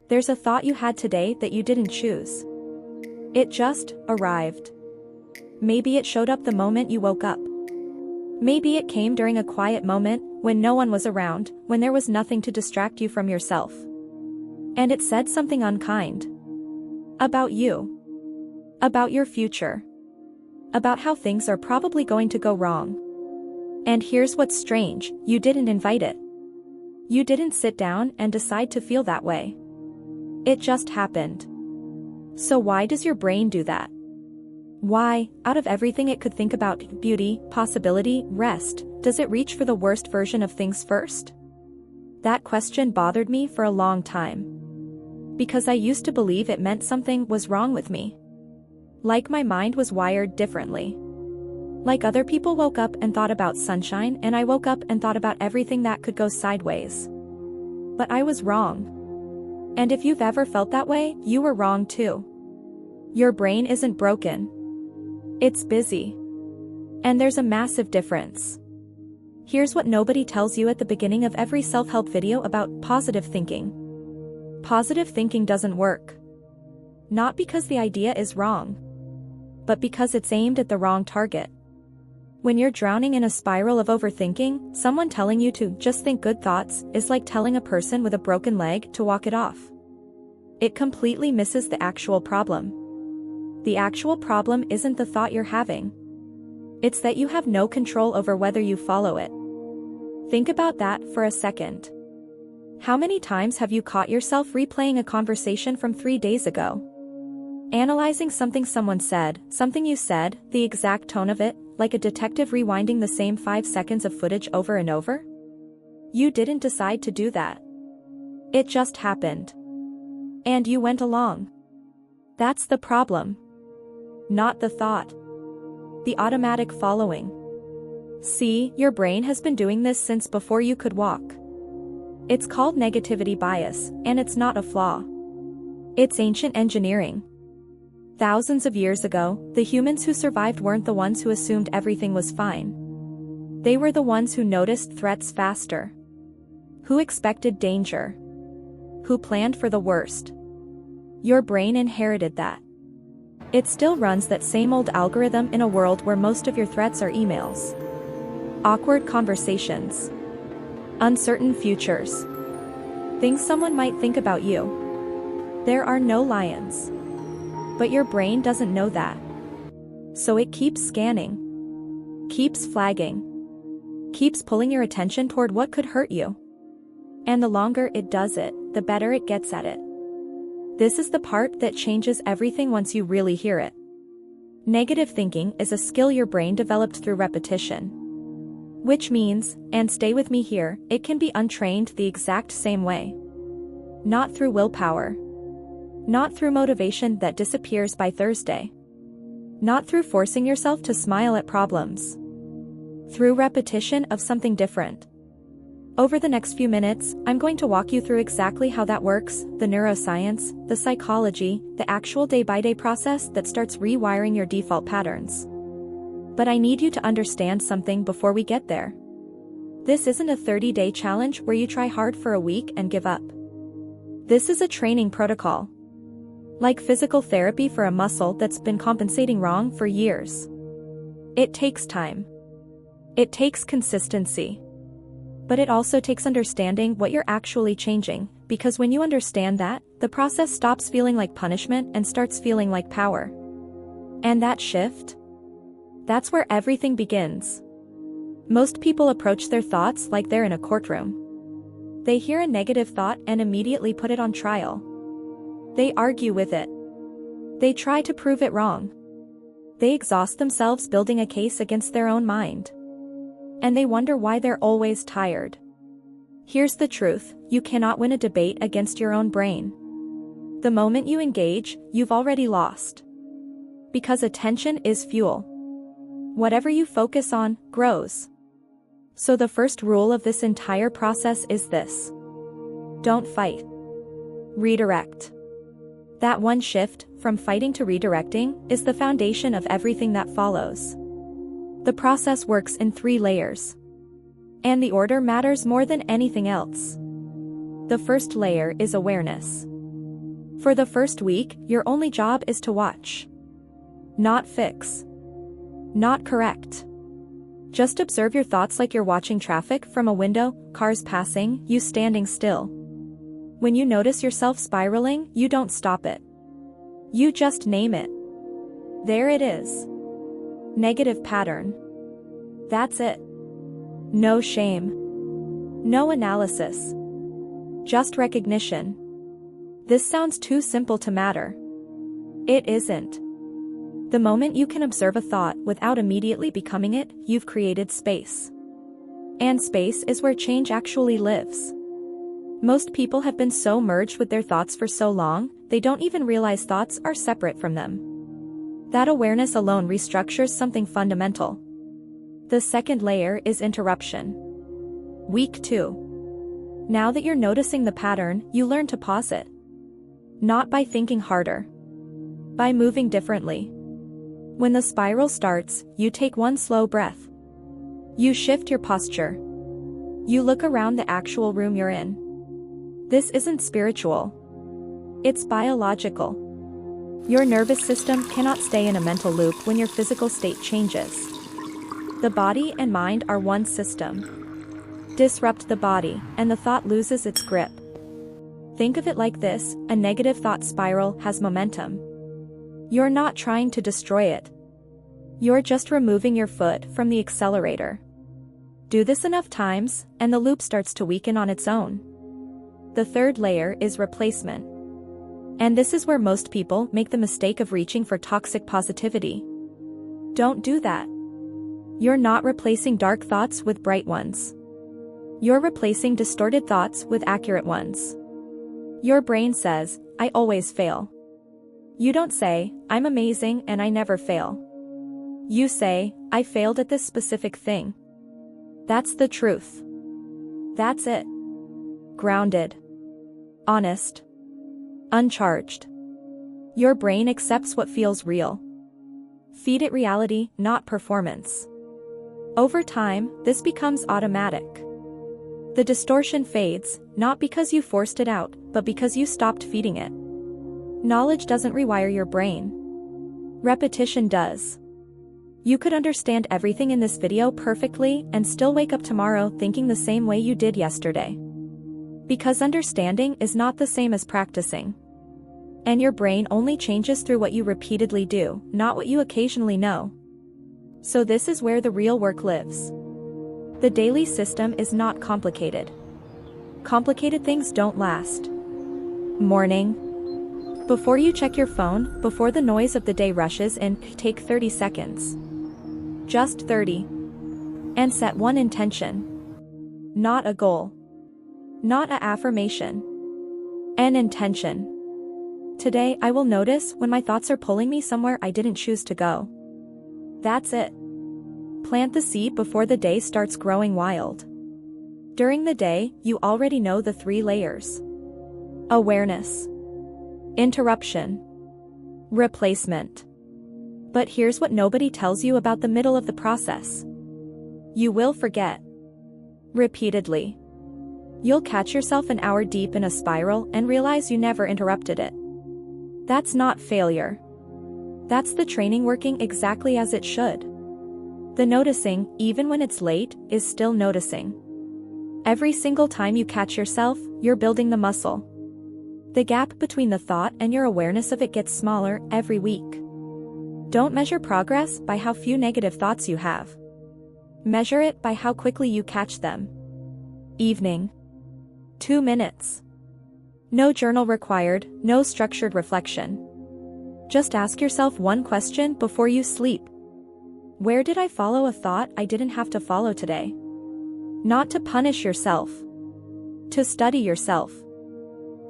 There's a thought you had today that you didn't choose. It just arrived. Maybe it showed up the moment you woke up. Maybe it came during a quiet moment, when no one was around, when there was nothing to distract you from yourself. And it said something unkind. About you. About your future. About how things are probably going to go wrong. And here's what's strange, you didn't invite it. You didn't sit down and decide to feel that way. It just happened. So why does your brain do that? Why, out of everything it could think about beauty, possibility, rest, does it reach for the worst version of things first? That question bothered me for a long time. Because I used to believe it meant something was wrong with me. Like my mind was wired differently. Like other people woke up and thought about sunshine, and I woke up and thought about everything that could go sideways. But I was wrong. And if you've ever felt that way, you were wrong too. Your brain isn't broken. It's busy. And there's a massive difference. Here's what nobody tells you at the beginning of every self-help video about positive thinking. Positive thinking doesn't work. Not because the idea is wrong, but because it's aimed at the wrong target. When you're drowning in a spiral of overthinking, someone telling you to just think good thoughts is like telling a person with a broken leg to walk it off. It completely misses the actual problem. The actual problem isn't the thought you're having. It's that you have no control over whether you follow it. Think about that for a second. How many times have you caught yourself replaying a conversation from 3 days ago? Analyzing something someone said, something you said, the exact tone of it, like a detective rewinding the same 5 seconds of footage over and over? You didn't decide to do that. It just happened. And you went along. That's the problem. Not the thought. The automatic following. See, your brain has been doing this since before you could walk. It's called negativity bias, and it's not a flaw. It's ancient engineering. Thousands of years ago, the humans who survived weren't the ones who assumed everything was fine. They were the ones who noticed threats faster. Who expected danger. Who planned for the worst. Your brain inherited that. It still runs that same old algorithm in a world where most of your threats are emails. Awkward conversations. Uncertain futures. Things someone might think about you. There are no lions. But your brain doesn't know that. So it keeps scanning. Keeps flagging. Keeps pulling your attention toward what could hurt you. And the longer it does it, the better it gets at it. This is the part that changes everything once you really hear it. Negative thinking is a skill your brain developed through repetition. Which means, and stay with me here, it can be untrained the exact same way. Not through willpower. Not through motivation that disappears by Thursday. Not through forcing yourself to smile at problems. Through repetition of something different. Over the next few minutes, I'm going to walk you through exactly how that works, the neuroscience, the psychology, the actual day-by-day process that starts rewiring your default patterns. But I need you to understand something before we get there. This isn't a 30-day challenge where you try hard for a week and give up. This is a training protocol. Like physical therapy for a muscle that's been compensating wrong for years. It takes time. It takes consistency. But it also takes understanding what you're actually changing, because when you understand that, the process stops feeling like punishment and starts feeling like power. And that shift? That's where everything begins. Most people approach their thoughts like they're in a courtroom. They hear a negative thought and immediately put it on trial. They argue with it. They try to prove it wrong. They exhaust themselves building a case against their own mind. And they wonder why they're always tired. Here's the truth, you cannot win a debate against your own brain. The moment you engage, you've already lost. Because attention is fuel. Whatever you focus on, grows. So the first rule of this entire process is this. Don't fight. Redirect. That one shift, from fighting to redirecting, is the foundation of everything that follows. The process works in 3 layers. And the order matters more than anything else. The first layer is awareness. For the first week, your only job is to watch. Not fix. Not correct. Just observe your thoughts like you're watching traffic from a window, cars passing, you standing still. When you notice yourself spiraling, you don't stop it. You just name it. There it is. Negative pattern. That's it. No shame. No analysis. Just recognition. This sounds too simple to matter. It isn't. The moment you can observe a thought without immediately becoming it, you've created space. And space is where change actually lives. Most people have been so merged with their thoughts for so long, they don't even realize thoughts are separate from them. That awareness alone restructures something fundamental. The second layer is interruption. Week 2. Now that you're noticing the pattern, you learn to pause it. Not by thinking harder. By moving differently. When the spiral starts, you take one slow breath. You shift your posture. You look around the actual room you're in. This isn't spiritual. It's biological. Your nervous system cannot stay in a mental loop when your physical state changes. The body and mind are one system. Disrupt the body, and the thought loses its grip. Think of it like this: a negative thought spiral has momentum. You're not trying to destroy it. You're just removing your foot from the accelerator. Do this enough times, and the loop starts to weaken on its own. The third layer is replacement. And this is where most people make the mistake of reaching for toxic positivity. Don't do that. You're not replacing dark thoughts with bright ones. You're replacing distorted thoughts with accurate ones. Your brain says, "I always fail." You don't say, "I'm amazing and I never fail." You say, "I failed at this specific thing." That's the truth. That's it. Grounded. Honest. Uncharged. Your brain accepts what feels real. Feed it reality, not performance. Over time, this becomes automatic. The distortion fades, not because you forced it out, but because you stopped feeding it. Knowledge doesn't rewire your brain. Repetition does. You could understand everything in this video perfectly and still wake up tomorrow thinking the same way you did yesterday. Because understanding is not the same as practicing. And your brain only changes through what you repeatedly do, not what you occasionally know. So this is where the real work lives. The daily system is not complicated. Complicated things don't last. Morning. Before you check your phone, before the noise of the day rushes in, take 30 seconds. Just 30. And set one intention. Not a goal. Not an affirmation. An intention. Today I will notice when my thoughts are pulling me somewhere I didn't choose to go. That's it. Plant the seed before the day starts growing wild. During the day, you already know the 3 layers. Awareness. Interruption. Replacement. But here's what nobody tells you about the middle of the process. You will forget. Repeatedly. You'll catch yourself an hour deep in a spiral and realize you never interrupted it. That's not failure. That's the training working exactly as it should. The noticing, even when it's late, is still noticing. Every single time you catch yourself, you're building the muscle. The gap between the thought and your awareness of it gets smaller every week. Don't measure progress by how few negative thoughts you have. Measure it by how quickly you catch them. Evening. 2 minutes. No journal required, no structured reflection. Just ask yourself one question before you sleep. Where did I follow a thought I didn't have to follow today? Not to punish yourself. To study yourself.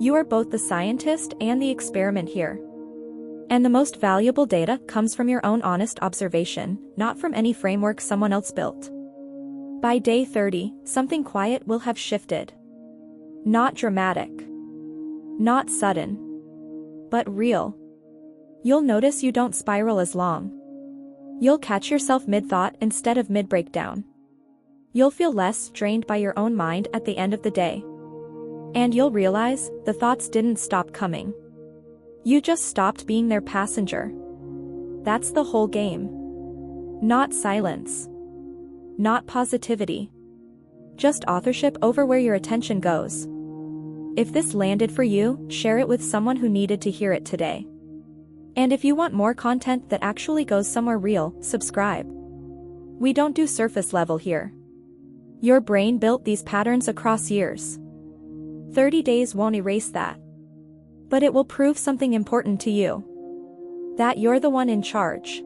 You are both the scientist and the experiment here. And the most valuable data comes from your own honest observation, not from any framework someone else built. By day 30, something quiet will have shifted. Not dramatic. Not sudden. But real. You'll notice you don't spiral as long. You'll catch yourself mid-thought instead of mid-breakdown. You'll feel less drained by your own mind at the end of the day. And you'll realize the thoughts didn't stop coming. You just stopped being their passenger. That's the whole game. Not silence. Not positivity. Just authorship over where your attention goes. If this landed for you, share it with someone who needed to hear it today. And if you want more content that actually goes somewhere real, subscribe. We don't do surface level here. Your brain built these patterns across years. 30 days won't erase that. But it will prove something important to you. That you're the one in charge.